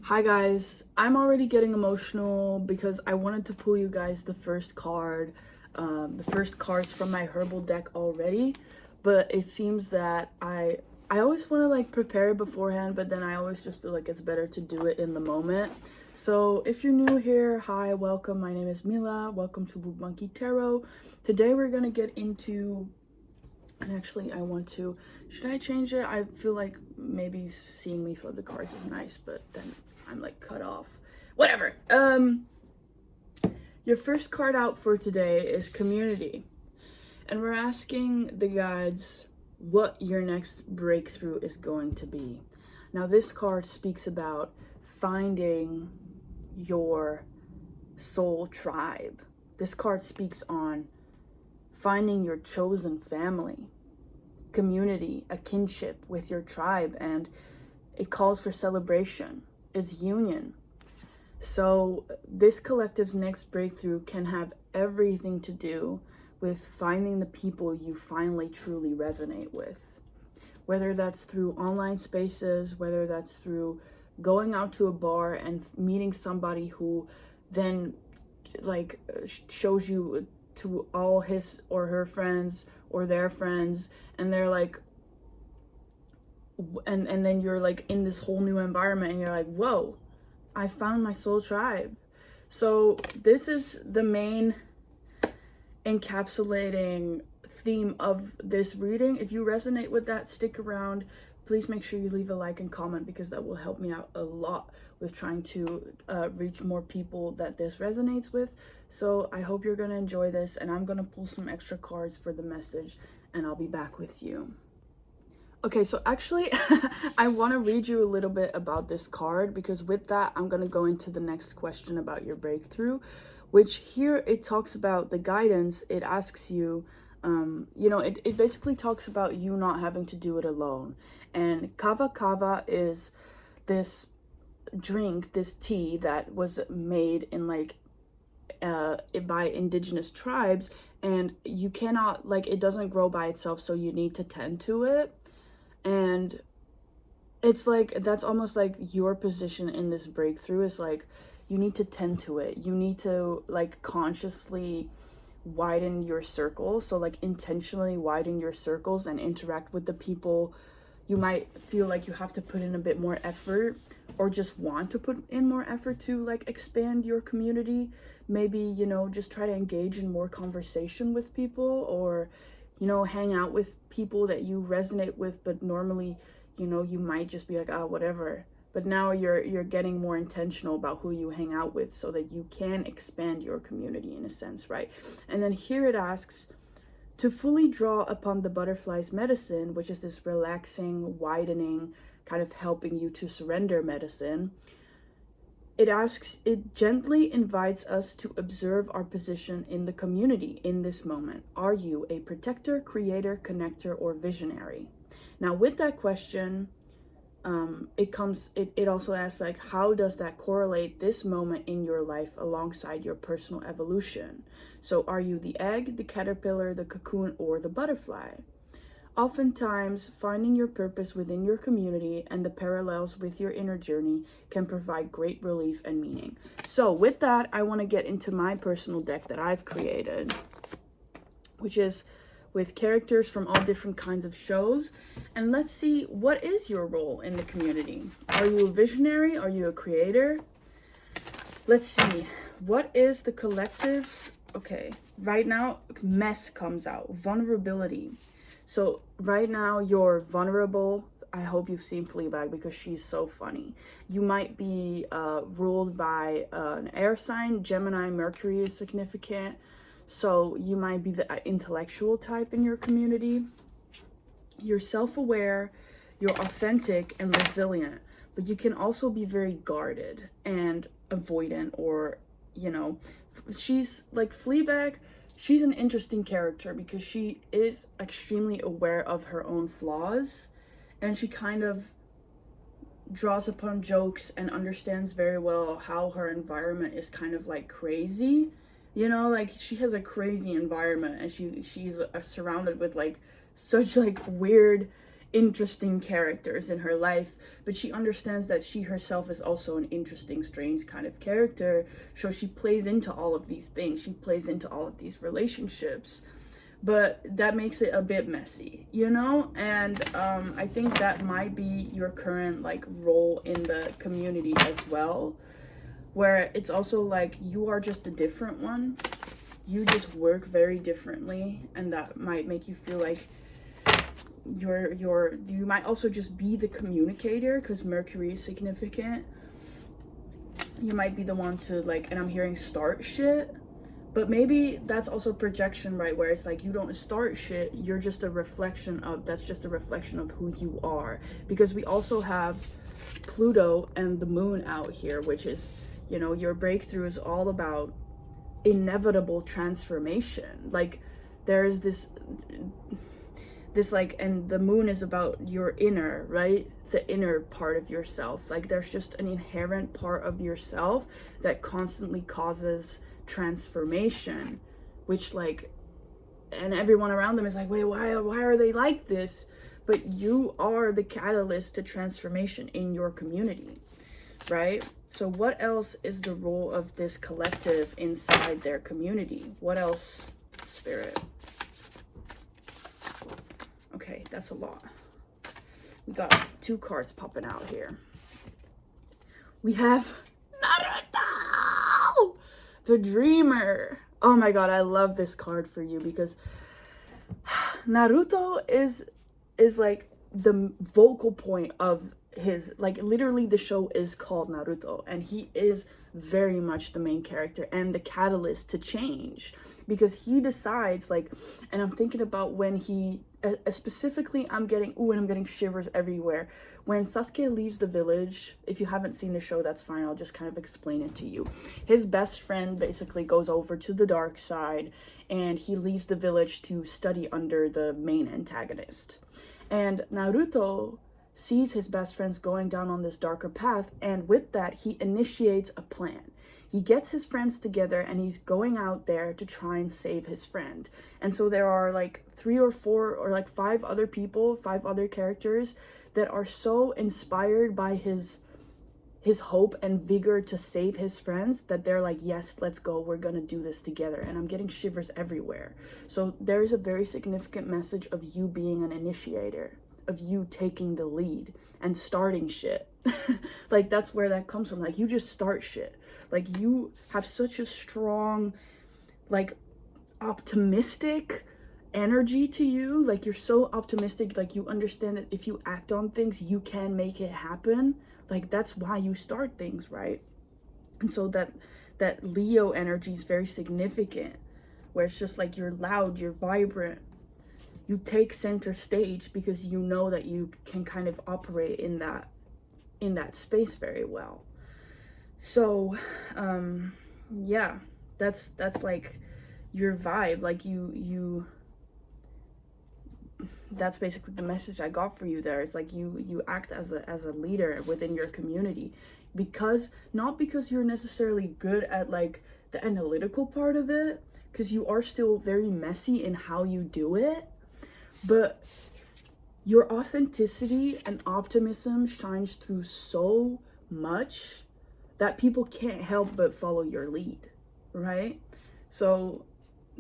Hi guys, I'm already getting emotional because I wanted to pull you guys the first card, the first cards from my herbal deck already, but it seems that I always want to like prepare it beforehand, but then I always just feel like it's better to do it in the moment. So if you're new here, hi, welcome. My name is Mila. Welcome to Blue Monkey Tarot. Today we're gonna get into, and actually should I change it? I feel like maybe seeing me flip the cards is nice, but then I'm like cut off. Whatever. Your first card out for today is community. And we're asking the guides what your next breakthrough is going to be. Now this card speaks about finding your soul tribe. This card speaks on finding your chosen family, community, a kinship with your tribe, and it calls for celebration. It's union. So this collective's next breakthrough can have everything to do with finding the people you finally truly resonate with. Whether that's through online spaces, whether that's through going out to a bar and meeting somebody who then like shows you to all his or her friends or their friends, and they're like, and then you're like in this whole new environment and you're like, whoa, I found my soul tribe. So this is the main encapsulating theme of this reading. If you resonate with that, stick around. Please make sure you leave a like and comment, because that will help me out a lot with trying to reach more people that this resonates with. So I hope you're gonna enjoy this, and I'm gonna pull some extra cards for the message, and I'll be back with you. Okay, so actually I want to read you a little bit about this card, because with that I'm going to go into the next question about your breakthrough, which here it talks about the guidance. It asks you, it basically talks about you not having to do it alone. And kava kava is this drink, this tea that was made in like by indigenous tribes, and you cannot, like, it doesn't grow by itself, so you need to tend to it. And it's like, that's almost like your position in this breakthrough is like, you need to tend to it. You need to like consciously widen your circles. So like intentionally widen your circles and interact with the people. You might feel like you have to put in a bit more effort, or just want to put in more effort to like expand your community. Maybe, just try to engage in more conversation with people, or hang out with people that you resonate with, but normally, you might just be like, oh, whatever. But now you're getting more intentional about who you hang out with, so that you can expand your community in a sense, right? And then here it asks to fully draw upon the butterfly's medicine, which is this relaxing, widening, kind of helping you to surrender medicine. It gently invites us to observe our position in the community in this moment. Are you a protector, creator, connector, or visionary? Now, with that question, it also asks, like, how does that correlate this moment in your life alongside your personal evolution? So are you the egg, the caterpillar, the cocoon, or the butterfly? Oftentimes, finding your purpose within your community and the parallels with your inner journey can provide great relief and meaning. So with that, I want to get into my personal deck that I've created, which is with characters from all different kinds of shows. And let's see, what is your role in the community? Are you a visionary? Are you a creator? Let's see, what is the collective's? Okay, right now, mess comes out, vulnerability. So right now you're vulnerable. I hope you've seen Fleabag, because she's so funny. You might be ruled by an air sign. Gemini, Mercury is significant. So you might be the intellectual type in your community. You're self-aware, you're authentic and resilient, but you can also be very guarded and avoidant, or, she's like Fleabag. She's an interesting character because she is extremely aware of her own flaws, and she kind of draws upon jokes and understands very well how her environment is kind of like crazy. Like she has a crazy environment, and she's surrounded with like such like weird interesting characters in her life, but she understands that she herself is also an interesting, strange kind of character. So she plays into all of these things. She plays into all of these relationships, but that makes it a bit messy, you know? And I think that might be your current like role in the community as well, where it's also like you are just a different one. You just work very differently, and that might make you feel like you might also just be the communicator, because Mercury is significant. You might be the one to like, and I'm hearing start shit, but maybe that's also projection, right? Where it's like you don't start shit, you're just a reflection of, that's just a reflection of who you are. Because we also have Pluto and the moon out here, which is, you know, your breakthrough is all about inevitable transformation. Like there's this like, and the moon is about your inner, right? The inner part of yourself. Like there's just an inherent part of yourself that constantly causes transformation, which like, and everyone around them is like, wait, why are they like this? But you are the catalyst to transformation in your community, right? So what else is the role of this collective inside their community? What else, Spirit? Okay, that's a lot. We got 2 cards popping out here. We have Naruto, the Dreamer. Oh my god, I love this card for you, because Naruto is like the vocal point of his, like literally the show is called Naruto, and he is very much the main character and the catalyst to change, because he decides like, and I'm thinking about when he specifically, I'm getting shivers everywhere when Sasuke leaves the village. If you haven't seen the show, that's fine, I'll just kind of explain it to you. His best friend basically goes over to the dark side, and he leaves the village to study under the main antagonist. And Naruto sees his best friends going down on this darker path, and with that he initiates a plan. He gets his friends together and he's going out there to try and save his friend. And so there are like 3 or 4 or like 5 other people, 5 other characters that are so inspired by his hope and vigor to save his friends that they're like, yes, let's go, we're gonna do this together. And I'm getting shivers everywhere. So there's a very significant message of you being an initiator, of you taking the lead and starting shit. Like that's where that comes from. Like you just start shit. Like you have such a strong, like optimistic energy to you. Like you're so optimistic, like you understand that if you act on things, you can make it happen. Like that's why you start things, right? And so that Leo energy is very significant, where it's just like you're loud, you're vibrant, you take center stage because you know that you can kind of operate in that space very well. So yeah, that's like your vibe. Like you that's basically the message I got for you there. It's like you act as a leader within your community, because not because you're necessarily good at like the analytical part of it, because you are still very messy in how you do it, but your authenticity and optimism shines through so much that people can't help but follow your lead, right? So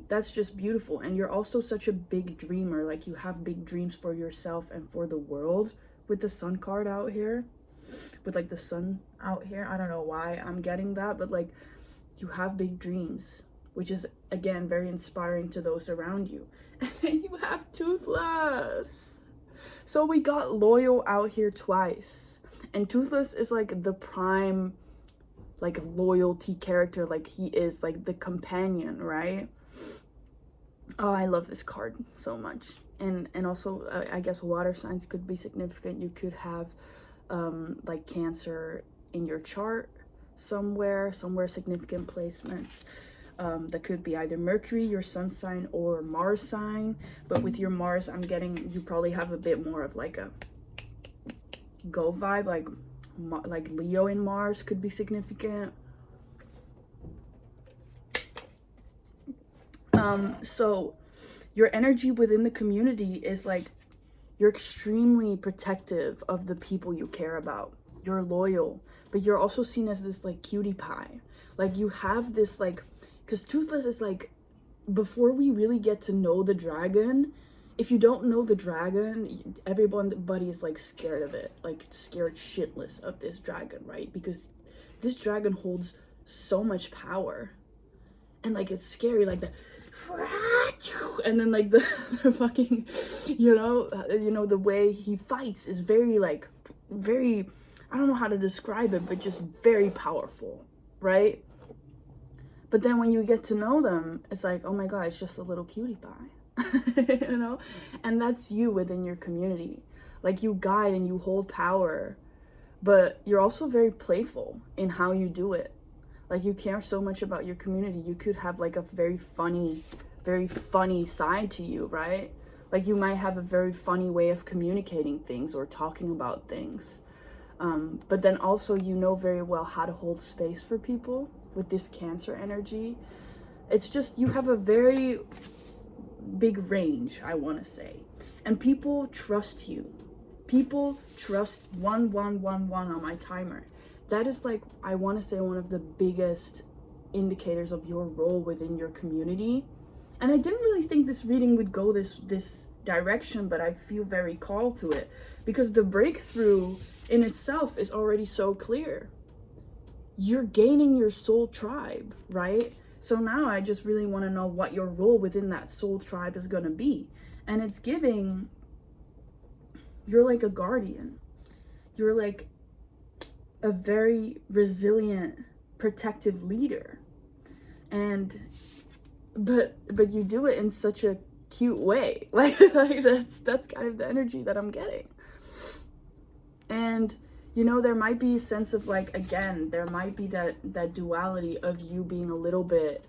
that's just beautiful. And you're also such a big dreamer. Like you have big dreams for yourself and for the world, with the sun card out here, with like the sun out here. I don't know why I'm getting that, but like you have big dreams, which is again very inspiring to those around you. And then you have Toothless. So we got loyal out here twice, and Toothless is like the prime like loyalty character. Like he is like the companion, right? Oh, I love this card so much. And also I guess water signs could be significant. You could have like Cancer in your chart somewhere significant placements. That could be either Mercury, your sun sign, or Mars sign. But with your Mars, I'm getting you probably have a bit more of like a go vibe, like Leo in Mars could be significant. So your energy within the community is like, You're extremely protective of the people you care about. You're loyal, but you're also seen as this like cutie pie. Like you have this like, because Toothless is like, before we really get to know the dragon, if you don't know the dragon, everybody is like scared of it, like scared shitless of this dragon, right? Because this dragon holds so much power, and like it's scary, like the, and then like the fucking, you know, the way he fights is very like, very, I don't know how to describe it, but just very powerful, right? But then when you get to know them, it's like, oh my God, it's just a little cutie pie, you know? And that's you within your community. Like you guide and you hold power, but you're also very playful in how you do it. Like you care so much about your community. You could have like a very funny side to you, right? Like you might have a very funny way of communicating things or talking about things. But then also you know very well how to hold space for people with this Cancer energy. It's just, you have a very big range, I want to say. And people trust you. People trust 1111 on my timer. That is like, I want to say, one of the biggest indicators of your role within your community. And I didn't really think this reading would go this direction, but I feel very called to it because the breakthrough in itself is already so clear. You're gaining your soul tribe, right? So now I just really want to know what your role within that soul tribe is going to be. And it's giving, you're like a guardian. You're like a very resilient, protective leader. And but you do it in such a cute way. Like that's kind of the energy that I'm getting. And you know, there might be a sense of like, again, there might be that duality of you being a little bit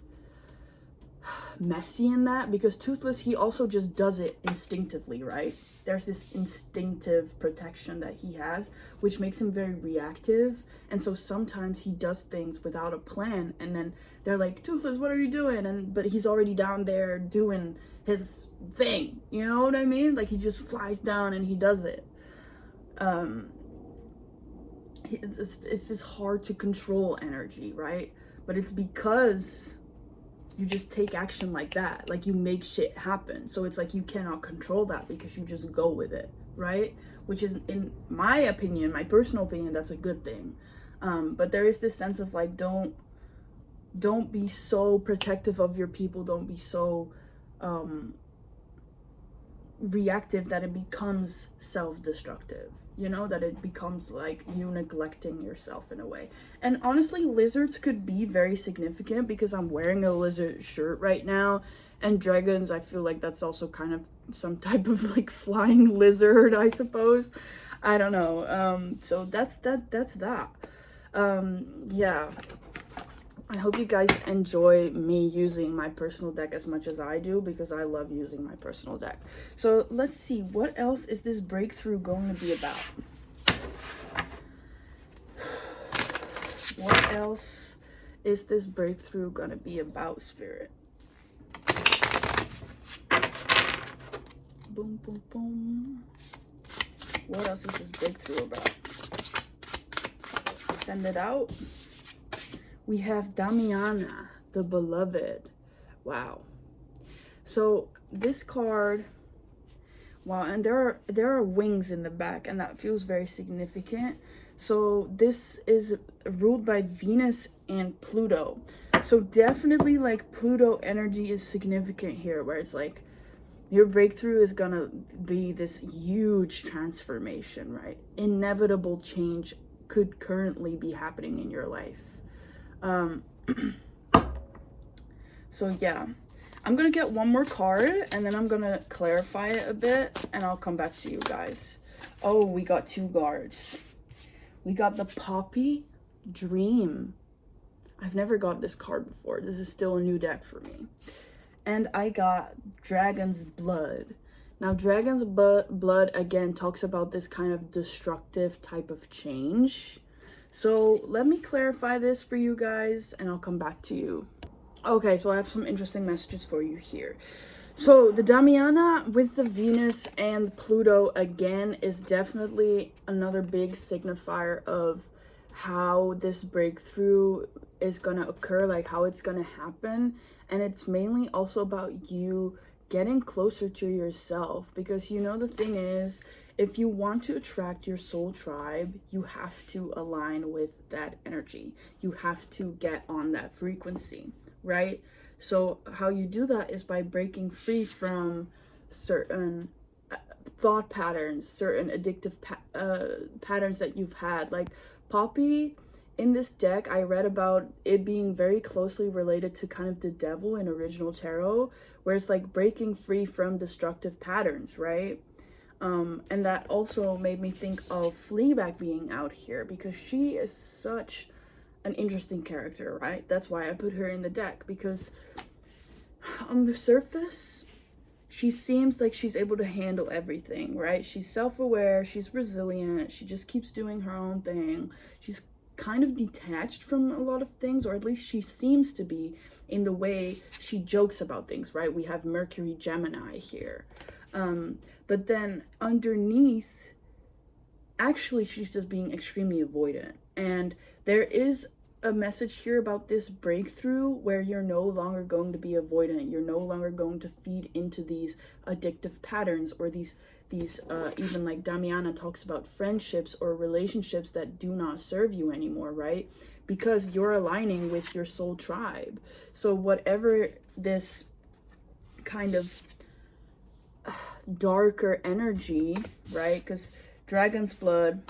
messy in that, because Toothless, he also just does it instinctively, right? There's this instinctive protection that he has, which makes him very reactive. And so sometimes he does things without a plan, and then they're like, Toothless, what are you doing? But he's already down there doing his thing, you know what I mean? Like he just flies down and he does it. It's this hard to control energy, right? But it's because you just take action like that, like you make shit happen. So it's like you cannot control that because you just go with it, right? Which is, in my opinion, my personal opinion, that's a good thing. But there is this sense of like, don't be so protective of your people. Don't be so reactive that it becomes self-destructive, you know, that it becomes like you neglecting yourself in a way. And honestly, lizards could be very significant because I'm wearing a lizard shirt right now, and dragons, I feel like that's also kind of some type of like flying lizard, I suppose. I don't know. So that's that. Yeah, I hope you guys enjoy me using my personal deck as much as I do, because I love using my personal deck. So let's see, what else is this breakthrough going to be about? What else is this breakthrough going to be about, Spirit? Boom, boom, boom. What else is this breakthrough about? Send it out. We have Damiana, the beloved. Wow. So this card, wow, and there are wings in the back, and that feels very significant. So this is ruled by Venus and Pluto. So definitely like Pluto energy is significant here, where it's like your breakthrough is gonna be this huge transformation, right? Inevitable change could currently be happening in your life. So yeah, I'm gonna get one more card and then I'm gonna clarify it a bit and I'll come back to you guys. Oh, we got two cards. We got the Poppy Dream. I've never got this card before. This is still a new deck for me. And I got Dragon's Blood. Now, Dragon's Blood, again, talks about this kind of destructive type of change. So let me clarify this for you guys and I'll come back to you. Okay, so I have some interesting messages for you here. So the Damiana with the Venus and Pluto again is definitely another big signifier of how this breakthrough is going to occur, like how it's going to happen. And it's mainly also about you getting closer to yourself, because you know the thing is, if you want to attract your soul tribe, you have to align with that energy. You have to get on that frequency, right? So how you do that is by breaking free from certain thought patterns, certain addictive patterns that you've had. Like Poppy, in this deck, I read about it being very closely related to kind of the devil in original tarot, where it's like breaking free from destructive patterns, right? And that also made me think of Fleabag being out here, because she is such an interesting character, right? That's why I put her in the deck, because on the surface, she seems like she's able to handle everything, right? She's self-aware, she's resilient, she just keeps doing her own thing. She's kind of detached from a lot of things, or at least she seems to be, in the way she jokes about things, right? We have Mercury Gemini here. But then underneath, actually, she's just being extremely avoidant. And there is a message here about this breakthrough where you're no longer going to be avoidant. You're no longer going to feed into these addictive patterns, or these even like Damiana talks about friendships or relationships that do not serve you anymore, right? Because you're aligning with your soul tribe. So whatever this kind of darker energy, right? Because Dragon's Blood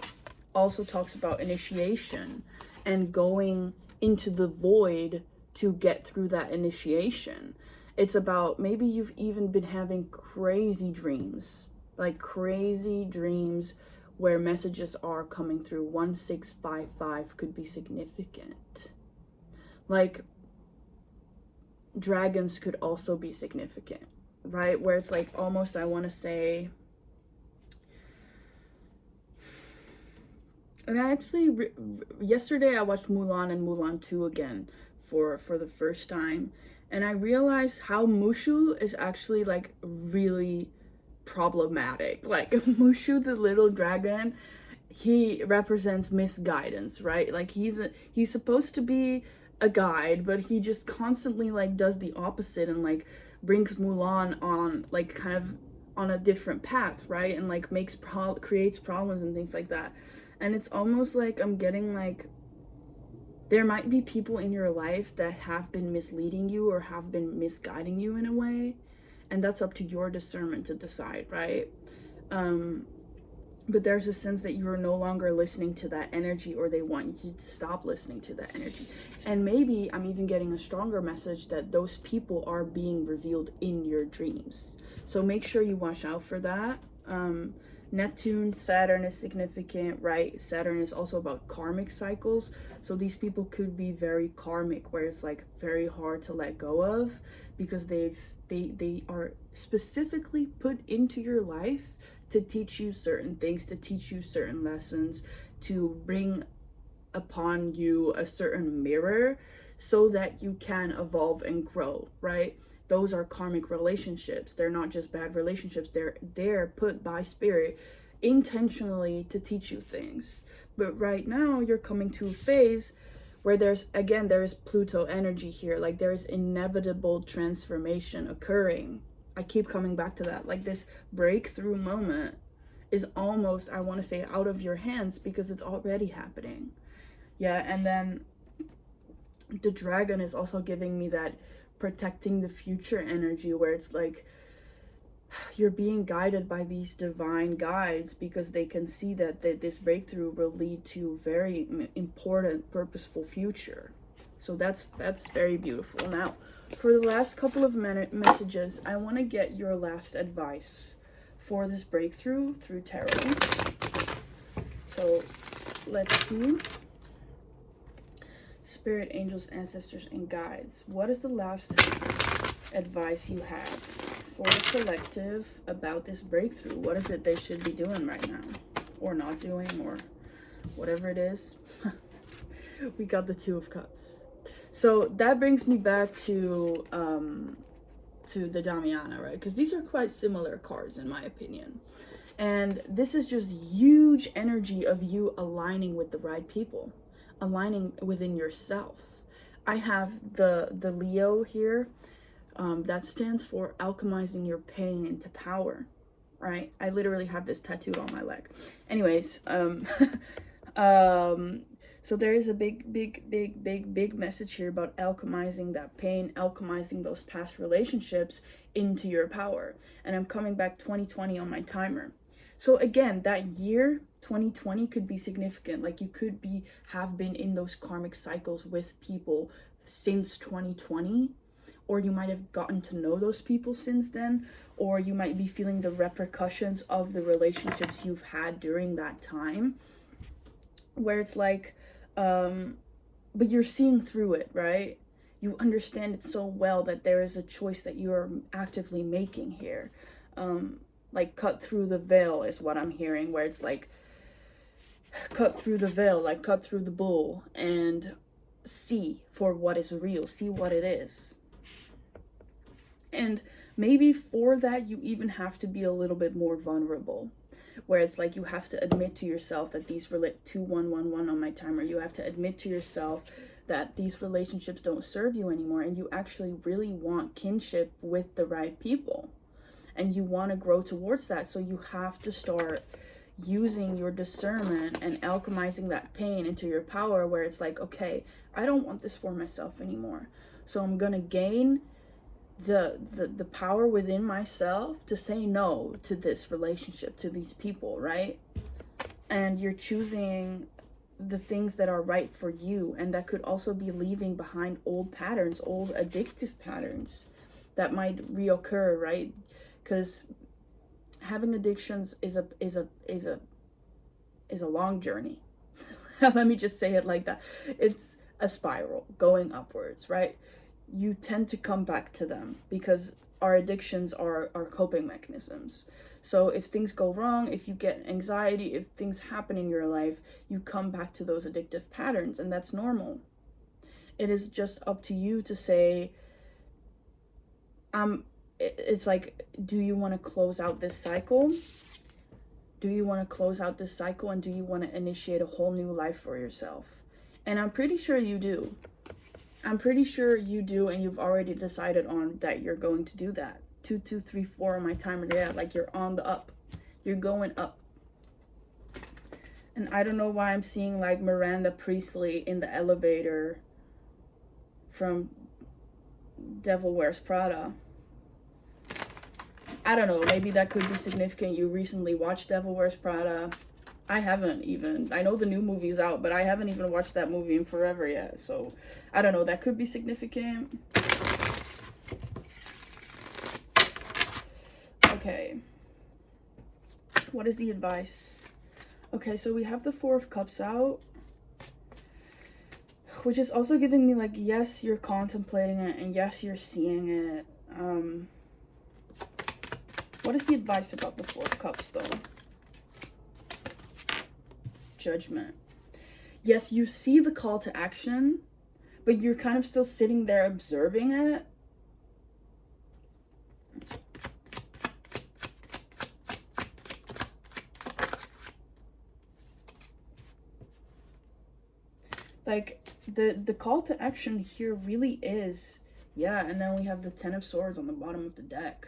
also talks about initiation and going into the void to get through that initiation. It's about, maybe you've even been having crazy dreams, like crazy dreams where messages are coming through. 1655 could be significant. Like dragons could also be significant, right? Where it's like almost, I want to say, and I actually yesterday I watched Mulan and Mulan 2 again for the first time, and I realized how Mushu is actually like really problematic. Like Mushu, the little dragon, he represents misguidance, right? Like he's supposed to be a guide, but he just constantly like does the opposite and like brings Mulan on like kind of on a different path, right? And like creates problems and things like that. And it's almost like I'm getting like, there might be people in your life that have been misleading you or have been misguiding you in a way, and that's up to your discernment to decide, right? But there's a sense that you are no longer listening to that energy, or they want you to stop listening to that energy. And maybe I'm even getting a stronger message that those people are being revealed in your dreams. So make sure you watch out for that. Neptune, Saturn is significant, right? Saturn is also about karmic cycles. So these people could be very karmic, where it's like very hard to let go of, because they are specifically put into your life to teach you certain things, to teach you certain lessons, to bring upon you a certain mirror so that you can evolve and grow, right? Those are karmic relationships. They're not just bad relationships. They're put by spirit intentionally to teach you things. But right now you're coming to a phase where there's Pluto energy here. Like there's inevitable transformation occurring. I keep coming back to that. Like this breakthrough moment is almost, I want to say, out of your hands, because it's already happening. Yeah, and then the dragon is also giving me that protecting the future energy, where it's like you're being guided by these divine guides, because they can see that this breakthrough will lead to very important, purposeful future. So that's very beautiful. Now, for the last couple of messages, I want to get your last advice for this breakthrough through tarot. So let's see. Spirit, angels, ancestors, and guides. What is the last advice you have for the collective about this breakthrough? What is it they should be doing right now, or not doing, or whatever it is? We got the Two of Cups. So that brings me back to to the Damiana, right? Because these are quite similar cards in my opinion. And this is just huge energy of you aligning with the right people, aligning within yourself. I have the Leo here. That stands for alchemizing your pain into power, right? I literally have this tattooed on my leg. Anyways, so there is a big message here about alchemizing that pain, alchemizing those past relationships into your power. And I'm coming back 2020 on my timer. So again, that year 2020 could be significant. Like you could have been in those karmic cycles with people since 2020, or you might have gotten to know those people since then, or you might be feeling the repercussions of the relationships you've had during that time, where it's like, but you're seeing through it, right? You understand it so well that there is a choice that you're actively making here. Like cut through the veil is what I'm hearing, where it's like cut through the veil, like cut through the bull and see for what is real, see what it is. And maybe for that, you even have to be a little bit more vulnerable, where it's like you have to admit to yourself that these 2111 on my timer, you have to admit to yourself that these relationships don't serve you anymore, and you actually really want kinship with the right people, and you want to grow towards that. So you have to start using your discernment and alchemizing that pain into your power, where it's like, okay, I don't want this for myself anymore, so I'm gonna gain the power within myself to say no to this relationship, to these people, right? And you're choosing the things that are right for you, and that could also be leaving behind old patterns, old addictive patterns that might reoccur, right? Because having addictions is a long journey. Let me just say it like that. It's a spiral going upwards, right? You tend to come back to them because our addictions are our coping mechanisms. So if things go wrong, if you get anxiety, if things happen in your life, you come back to those addictive patterns, and that's normal. It is just up to you to say, it's like, do you want to close out this cycle? Do you want to close out this cycle, and do you want to initiate a whole new life for yourself? And I'm pretty sure you do. I'm pretty sure you do, and you've already decided on that you're going to do that. 2, 2, 3, 4 on my timer. Yeah, like you're on the up. You're going up. And I don't know why I'm seeing like Miranda Priestley in the elevator from Devil Wears Prada. I don't know, maybe that could be significant. You recently watched Devil Wears Prada. I haven't even. I know the new movie's out, but I haven't even watched that movie in forever yet. So, I don't know, that could be significant. Okay. What is the advice? Okay, so we have the 4 of Cups out, which is also giving me like, yes, you're contemplating it, and yes, you're seeing it. What is the advice about the 4 of Cups, though? Judgment. Yes, you see the call to action, but you're kind of still sitting there observing it. Like, the call to action here really is, yeah, and then we have the 10 of Swords on the bottom of the deck.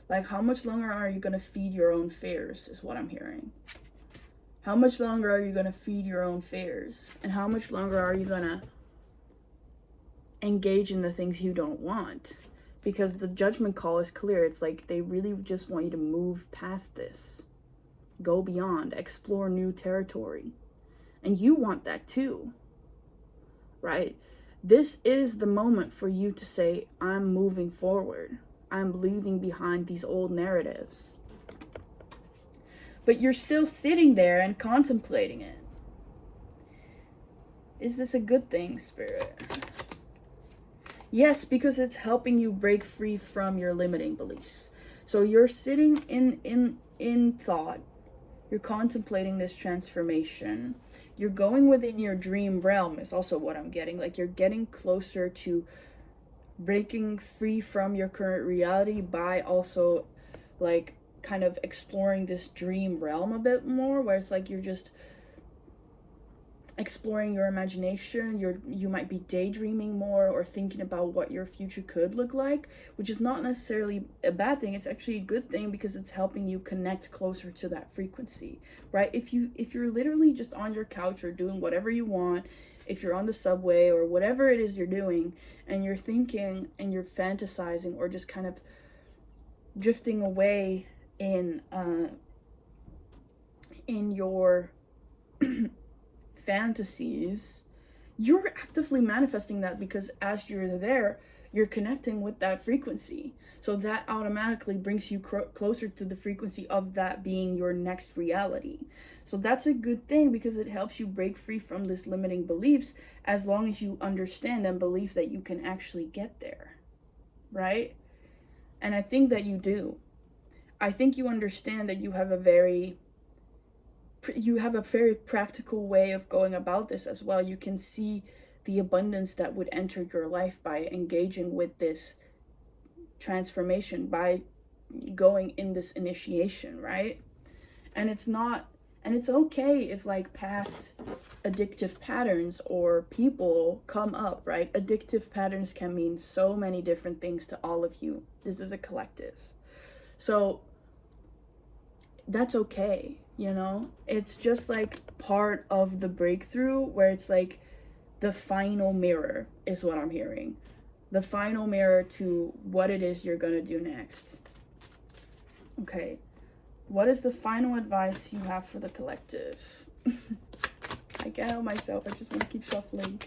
Like, how much longer are you going to feed your own fears, is what I'm hearing. How much longer are you going to feed your own fears? And how much longer are you going to engage in the things you don't want? Because the judgment call is clear. It's like they really just want you to move past this. Go beyond. Explore new territory. And you want that too. Right? This is the moment for you to say, I'm moving forward. I'm leaving behind these old narratives. But you're still sitting there and contemplating it. Is this a good thing, Spirit? Yes, because it's helping you break free from your limiting beliefs. So you're sitting in thought. You're contemplating this transformation. You're going within your dream realm is also what I'm getting. Like, you're getting closer to breaking free from your current reality by also like kind of exploring this dream realm a bit more, where it's like you're just exploring your imagination. You might be daydreaming more or thinking about what your future could look like, which is not necessarily a bad thing. It's actually a good thing because it's helping you connect closer to that frequency, right? If you're literally just on your couch or doing whatever you want, if you're on the subway or whatever it is you're doing, and you're thinking and you're fantasizing or just kind of drifting away in your fantasies, you're actively manifesting that, because as you're there, you're connecting with that frequency. So that automatically brings you closer to the frequency of that being your next reality. So that's a good thing, because it helps you break free from this limiting beliefs, as long as you understand and believe that you can actually get there, right? And I think that you do. I think you understand that you have a very practical way of going about this as well. You can see the abundance that would enter your life by engaging with this transformation, by going in this initiation, right? And it's okay if like past addictive patterns or people come up, right? Addictive patterns can mean so many different things to all of you. This is a collective. So that's okay, you know? It's just like part of the breakthrough, where it's like the final mirror is what I'm hearing. The final mirror to what it is you're gonna do next. Okay, what is the final advice you have for the collective? I can't help myself, I just want to keep shuffling.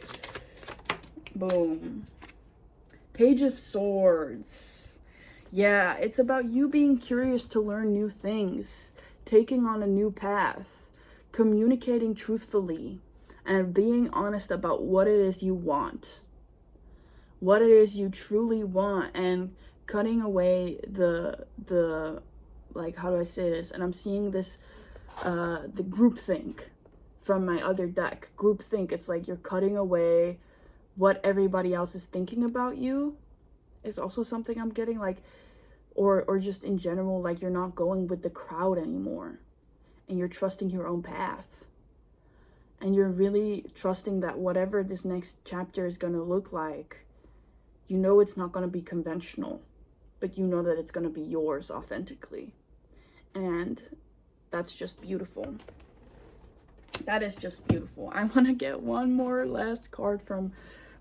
Boom. Page of Swords. Yeah, it's about you being curious to learn new things, taking on a new path, communicating truthfully, and being honest about what it is you want, what it is you truly want, and cutting away the like, how do I say this? And I'm seeing this, the groupthink from my other deck. Groupthink, it's like you're cutting away what everybody else is thinking about you, is also something I'm getting, like, or just in general, like you're not going with the crowd anymore, and you're trusting your own path, and you're really trusting that whatever this next chapter is going to look like, you know it's not going to be conventional, but you know that it's going to be yours authentically. And that's just beautiful. That is just beautiful. I want to get one more last card from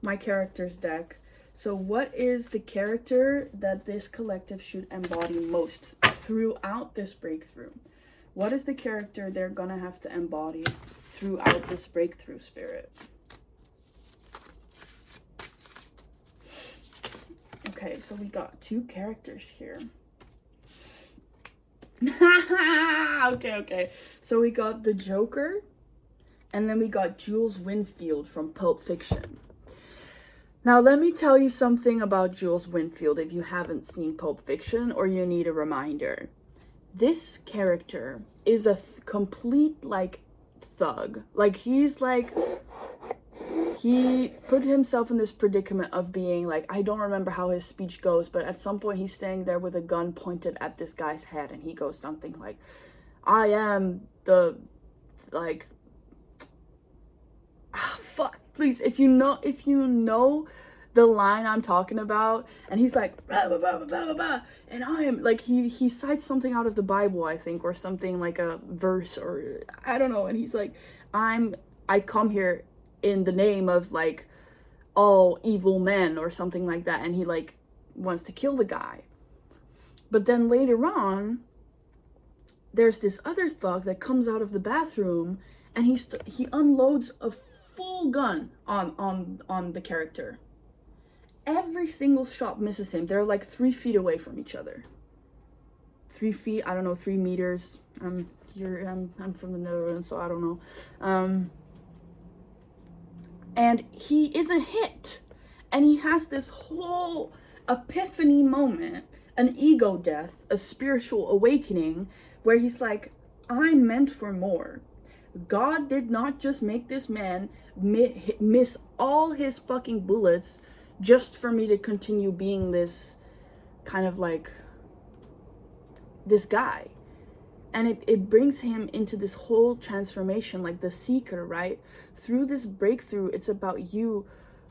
my character's deck. So what is the character that this collective should embody most throughout this breakthrough? What is the character they're gonna have to embody throughout this breakthrough, Spirit? Okay, so we got two characters here. Okay. So we got the Joker, and then we got Jules Winnfield from Pulp Fiction. Now, let me tell you something about Jules Winnfield if you haven't seen Pulp Fiction or you need a reminder. This character is a complete, like, thug. Like, he's like, he put himself in this predicament of being like, I don't remember how his speech goes, but at some point he's standing there with a gun pointed at this guy's head, and he goes something like, I am the, like, please, if you know the line I'm talking about, and he's like, blah, blah, blah, blah, blah, blah, and I am, like, he cites something out of the Bible, I think, or something, like a verse, or I don't know, and he's like, I come here in the name of, like, all evil men, or something like that, and he, like, wants to kill the guy. But then later on, there's this other thug that comes out of the bathroom, and he unloads a full gun on the character. Every single shot misses him. They're like 3 feet away from each other. 3 feet, I don't know, 3 meters. I'm from the Netherlands, so I don't know. And he isn't hit. And he has this whole epiphany moment, an ego death, a spiritual awakening, where he's like, I'm meant for more. God did not just make this man miss all his fucking bullets just for me to continue being this kind of like this guy. And it brings him into this whole transformation, like the seeker, right? Through this breakthrough, it's about you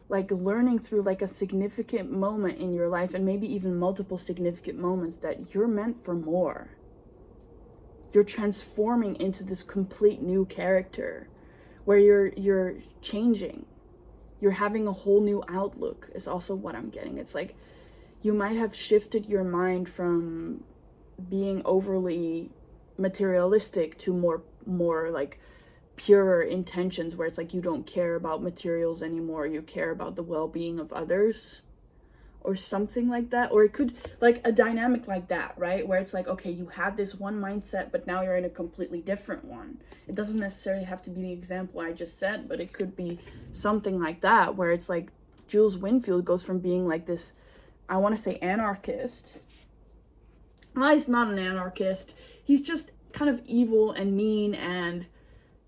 like learning through like a significant moment in your life, and maybe even multiple significant moments, that you're meant for more. You're transforming into this complete new character where you're changing. You're having a whole new outlook is also what I'm getting. It's like you might have shifted your mind from being overly materialistic to more like purer intentions, where it's like you don't care about materials anymore, you care about the well-being of others, or something like that. Or it could like a dynamic like that, right, where it's like, okay, you had this one mindset, but now you're in a completely different one. It doesn't necessarily have to be the example I just said, but it could be something like that, where it's like Jules Winnfield goes from being like this, I want to say anarchist. Well, he's not an anarchist. He's just kind of evil and mean and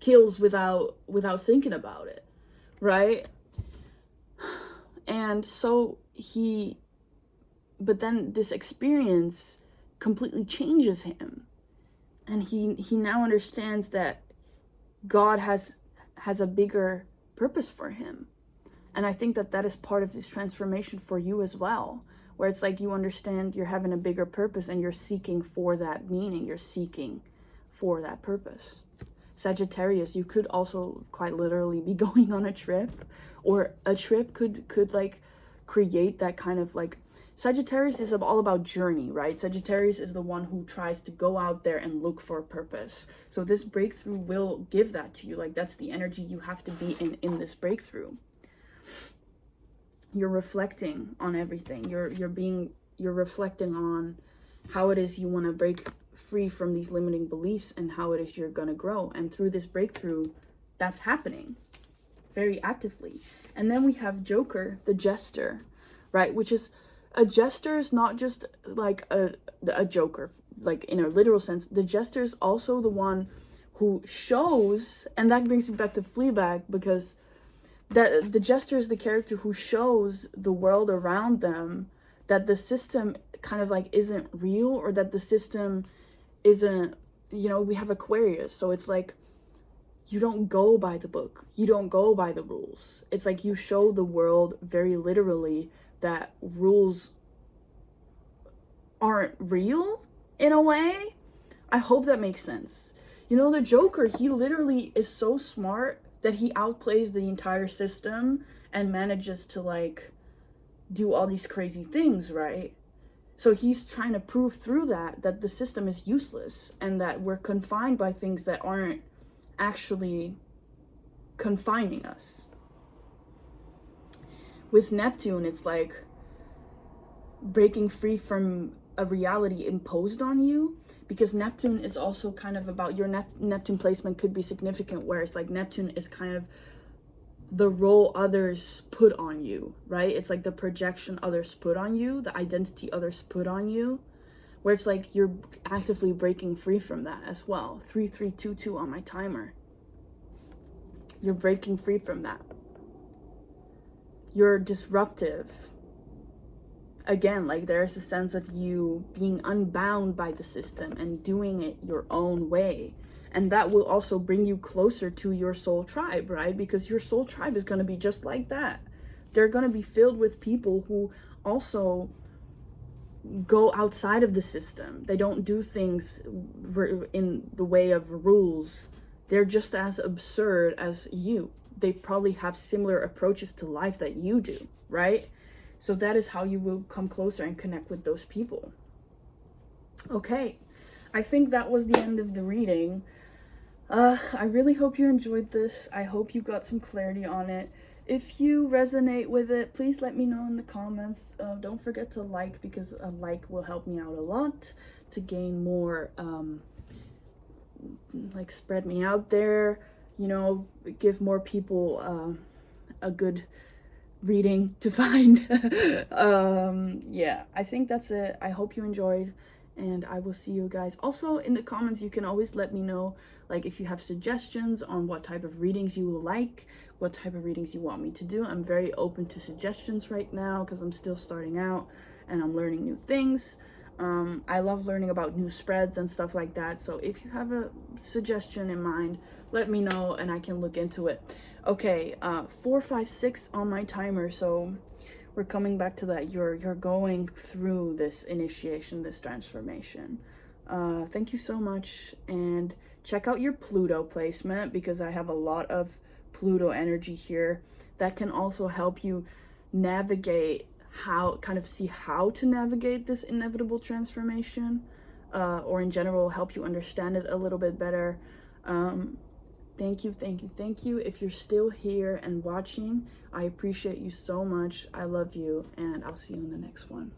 kills without thinking about it, right? And so but then this experience completely changes him, and he now understands that God has a bigger purpose for him. And I think that is part of this transformation for you as well, where it's like you understand you're having a bigger purpose and you're seeking for that meaning, you're seeking for that purpose. Sagittarius, you could also quite literally be going on a trip, or a trip could like create that kind of like, Sagittarius is all about journey, right? Sagittarius is the one who tries to go out there and look for a purpose. So this breakthrough will give that to you. Like that's the energy you have to be in this breakthrough. You're reflecting on everything. You're reflecting on how it is you want to break free from these limiting beliefs, and how it is you're going to grow. And through this breakthrough, that's happening very actively. And then we have Joker, the jester, right? Which is, a jester is not just like a joker, like in a literal sense. The jester is also the one who shows, and that brings me back to Fleabag, because the jester is the character who shows the world around them that the system kind of like isn't real, or that the system isn't, we have Aquarius, so it's like you don't go by the book, you don't go by the rules. It's like you show the world very literally that rules aren't real in a way. I hope that makes sense. The Joker, he literally is so smart that he outplays the entire system and manages to like do all these crazy things, right? So he's trying to prove through that the system is useless, and that we're confined by things that aren't actually confining us. With Neptune, it's like breaking free from a reality imposed on you, because Neptune is also kind of about your Neptune placement could be significant, where it's like Neptune is kind of the role others put on you, right? It's like the projection others put on you, the identity others put on you, where it's like you're actively breaking free from that as well. 3322 on my timer. You're breaking free from that. You're disruptive. Again, like there's a sense of you being unbound by the system and doing it your own way. And that will also bring you closer to your soul tribe, right? Because your soul tribe is going to be just like that. They're going to be filled with people who also go outside of the system. They don't do things in the way of rules. They're just as absurd as you. They probably have similar approaches to life that you do, right? So that is how you will come closer and connect with those people. Okay, I think that was the end of the reading. I really hope you enjoyed this. I hope you got some clarity on it. If you resonate with it, please let me know in the comments. Don't forget to like, because a like will help me out a lot to gain more, like spread me out there, give more people a good reading to find. Yeah, I think that's it. I hope you enjoyed, and I will see you guys. Also, in the comments, you can always let me know, like, if you have suggestions on what type of readings you will like, what type of readings you want me to do. I'm very open to suggestions right now because I'm still starting out and I'm learning new things. I love learning about new spreads and stuff like that. So if you have a suggestion in mind, let me know and I can look into it. Okay, 4, 5, 6 on my timer. So we're coming back to that. You're going through this initiation, this transformation. Thank you so much, and check out your Pluto placement because I have a lot of Pluto energy here that can also help you navigate see how to navigate this inevitable transformation, or in general help you understand it a little bit better. Thank you, thank you, thank you. If you're still here and watching, I appreciate you so much. I love you, and I'll see you in the next one.